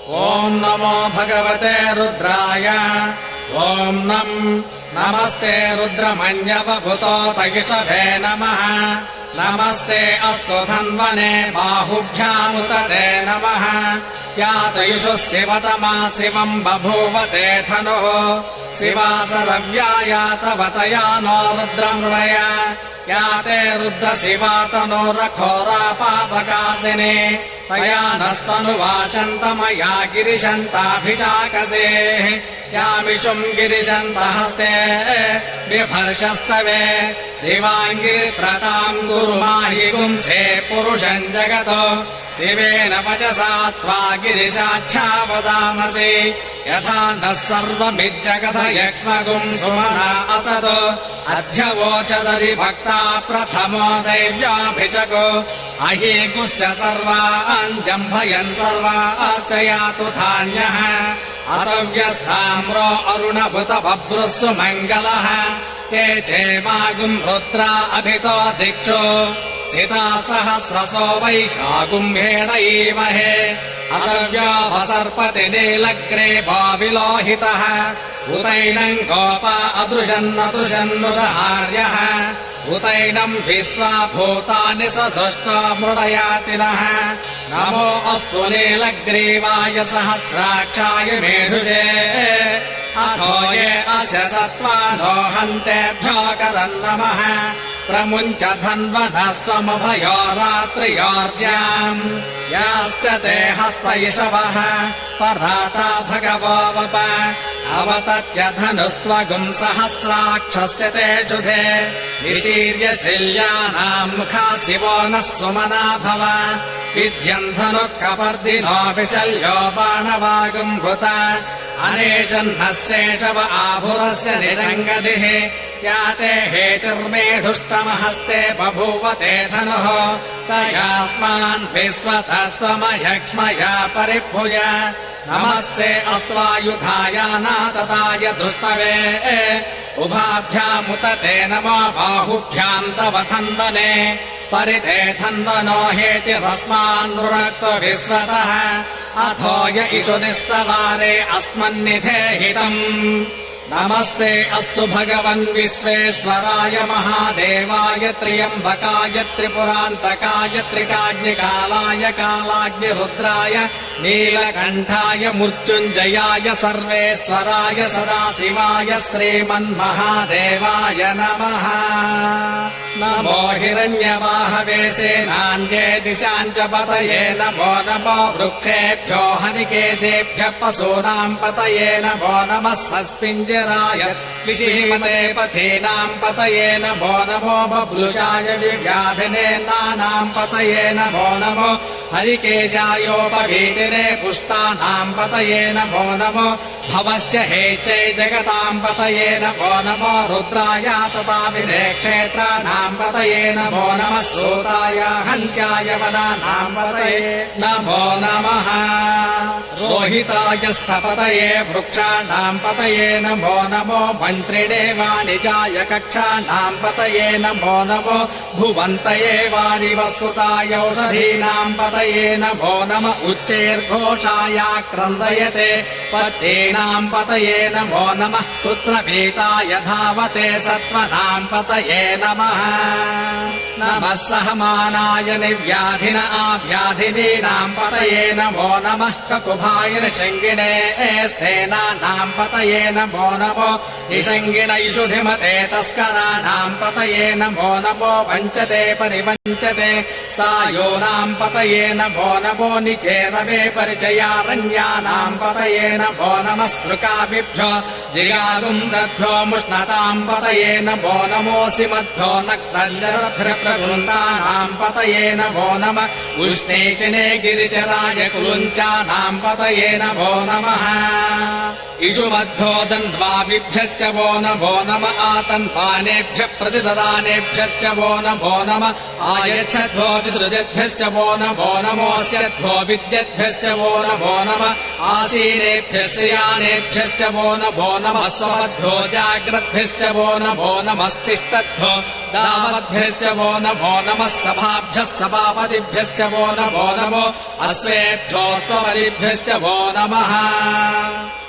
ॐ नमो भगवते रुद्राय ॐ नमस्ते रुद्रमन्यवभूतोतयिषभे नमः नमस्ते अस्तु धन्वने बाहुभ्यामुतते नमः यातयिषु शिवतमा शिवम् बभूवते धनुः शिवासरव्यायातवतया नो रुद्रमृडय याते रुद्रशिवा तनोरघोरापापकाशिने तया नस्तनुवाशन्तमया गिरिशन्ताभिषाकसेः यामिषुम् गिरिशन्तहस्ते बिभर्षस्तवे शिवाङ्गिरित्रताम् गुरुमाहि गुंसे पुरुषम् जगतो शिवेन वचसा त्वा गिरिशाच्छावदामसि यथा नः सर्वमिज्जगत यक्ष्मगुम् सुमना असतो अध्यवोचदरि भक्ता प्रथमो दैव्याभिषको अहीगुश्च सर्वान् जम्भयन् सर्वाश्च यातु धान्यः असव्यस्ताम्रो अरुणभुत बभ्रुः सुमङ्गलः ये चेमागुम् रुद्रा अभितो दिक्षो सिता सहस्रसो वैशागुम्भेणैमहे असव्योपसर्पति नीलग्रे बाविलोहितः उतैनम् गोपा अदृशन्नदृशन्नुदहार्यः उतैनम् विश्वा भूतानि सधुष्टो मृडयातिनः नमो अस्तु नीलग्रीवाय सहस्राक्षाय मेढुषे अथो ये अस्य सत्त्वानो हन्तेभ्यो करम् नमः प्रमुञ्च धन्वनस्त्वमभयो रात्रियोर्ज्याम् याश्च ते हस्तयिषवः पराता भगवो वप अवतत्य धनुस्त्वगुम् सहस्राक्षस्य ते शुधे निशीर्य शिल्यानाम् मुखा शिवो नः सुमना भव विद्यम् धनुः कपर्दिनो विशल्यो बाणवागुम् भूत अनेशन्नः शेषव आभुरस्य निषङ्गदिः याते हेतिर्मेढुष्टमहस्ते बभूवते धनुः तयास्मान् विश्वतस्त्वमयक्ष्मया परिभुज नमस्ते अस्त्वायुधायानातताय दुष्टवे उभाभ्यामुतते नमो बाहुभ्याम् तव धन्वने परिते धन्वनो हेतिरस्मान् नृणक्तो विश्वतः अथो य इषु निस्तवारे अस्मन्निधेहितम् नमस्ते अस्तु भगवन् विश्वेश्वराय महादेवाय त्र्यम्बकाय त्रिपुरान्तकाय त्रिकाग्निकालाय कालाग्निरुद्राय नीलकण्ठाय मृत्युञ्जयाय सर्वेश्वराय सदाशिवाय श्रीमन्महादेवाय नमः नमो हिरण्यवाहवे सेनान्ये दिशाम् च पतये नमो वृक्षेभ्यो हरिकेशेभ्यः पशूनाम् पतये नमो नमः सस्मिञ्जराय विशिमते पथीनाम् पतये नमो बभ्रुषाय व्याधिनेनानाम् पतये नमो हरिकेशायोपभीतिरे पुष्टानाम् पतये नमो भवस्य हेचै जगताम् पतये नमो रुद्राय तथा विनेक्षेत्राणाम् पतये नमो नमः सूताय हन्त्याय वदानाम् पतये नमो नमः रोहिताय स्थपतये वृक्षाणाम् पतये नमो मन्त्रिणे वाणिजाय कक्षाणाम् पतये नमो भुवन्तये वारिवस्कृताय औषधीनाम् पतये नमो उच्चैर्घोषाय क्रन्दयते पत्येनाम् पतये नमो नमः पुत्रभीताय धावते सत्त्वनाम् पतये नमः नमः सहमानाय निव्याधिन आव्याधिनीनाम् पतये नमो नमः ककुभाय निषङ्गिणे स्थेनानाम् पतये नमो निषङ्गिण इषुधिमते तस्कराणाम् पतये नमो वञ्चते परिवञ्चते सायोनाम् पतये नमो निचेरवे परिचयारण्यानाम् पतये नमो सृकाभिभ्यो जिगागुंसद्भ्यो मुष्णताम् पतये नमोऽसि मद्भ्यो नक्तञ्जरभ्रप्रवृन्दानाम् पतये नमो उष्णेचिने गिरिचराय कुलुञ्चानाम् पतये नमो नमः इषुमद्भ्यो दन्द्वाभिभ्यश्च वो नमो आतन्पानेभ्यः प्रतिददानेभ्यश्च वो नमो आयच्छद्भ्यो विसृजद्भ्यश्च वो नमोऽस्यद्भ्यो विद्यद्भ्यश्च वो नमो आसीनेभ्यश्च प्राणेभ्यश्च वो नमः स्वमद्भ्यो जाग्रद्भिश्च वो नमस्तिष्ठद्भ्यो दावद्भ्यश्च वो नमः सभाभ्यः सभापतिभ्यश्च वो नमो अश्वेभ्यो स्वपतिभ्यश्च वो नमः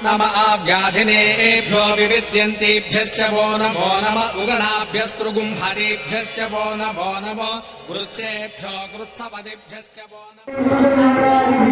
नम आव्याधिनेभ्यो विविद्यन्तीभ्यश्च वो नमः उगणाभ्यस्तृगुम्भरीभ्यश्च वो नमो वृक्षेभ्यो कृत्सपतिभ्यश्च वो नमः